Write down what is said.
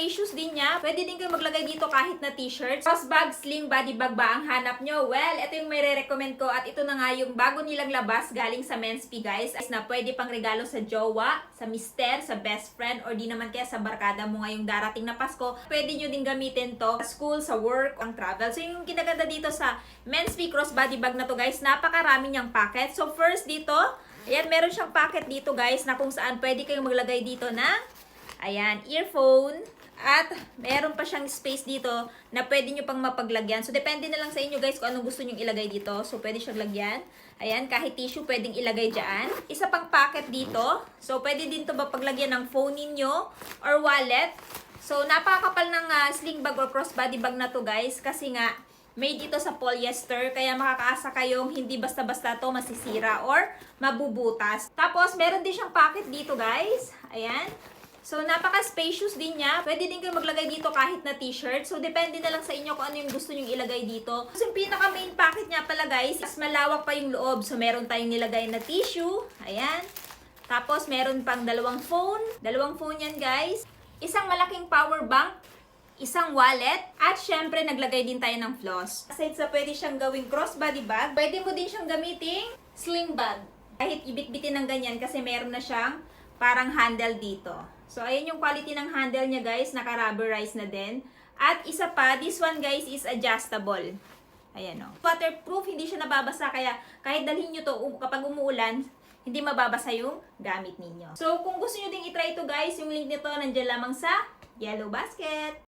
Napaka-spacious din niya. Pwede din kayo maglagay dito kahit na t-shirt. Crossbag, sling body bag ba ang hanap nyo? Well, ito yung may re-recommend ko at ito na nga yung bago nilang labas galing sa Men's P guys. Na pwede pang regalo sa jowa, sa mister, sa best friend, or di naman kaya sa barkada mo ngayong darating na Pasko. Pwede nyo din gamitin to sa school, sa work, ang travel. So yung kinaganda dito sa Men's P crossbody bag na to guys, napakarami niyang packet. So first dito, ayan, meron siyang packet dito guys na kung saan pwede kayong maglagay dito ng ayan, earphone. At meron pa siyang space dito na pwede nyo pang mapaglagyan. So, depende na lang sa inyo guys kung anong gusto nyo ilagay dito. So, pwede siyang lagyan. Ayan, kahit tissue pwedeng ilagay dyan. Isa pang packet dito. So, pwede din to mapaglagyan ng phone ninyo or wallet. So, napakakapal ng sling bag or crossbody bag na to guys. Kasi nga, made ito sa polyester. Kaya makakaasa kayong hindi basta-basta to masisira or mabubutas. Tapos, meron din siyang packet dito guys. Ayan. So, napaka-spacious din niya. Pwede din kayo maglagay dito kahit na t-shirt. So, depende na lang sa inyo kung ano yung gusto nyong ilagay dito. So, yung pinaka-main packet niya pala guys, mas malawak pa yung loob. So, meron tayong nilagay na tissue. Ayan. Tapos, meron pang dalawang phone. Dalawang phone yan guys. Isang malaking power bank. Isang wallet. At syempre, naglagay din tayo ng floss. Aside sa pwede siyang gawing crossbody bag, pwede mo din siyang gamiting sling bag. Kahit ibit-bitin ng ganyan kasi meron na siyang parang handle dito. So, ayan yung quality ng handle niya guys. Naka-rubberized na din. At isa pa, this one guys is adjustable. Ayan o. Waterproof, hindi siya nababasa. Kaya kahit dalhin nyo to kapag umuulan, hindi mababasa yung gamit ninyo. So, kung gusto nyo ding itry ito guys, yung link nito nandiyan lamang sa yellow basket.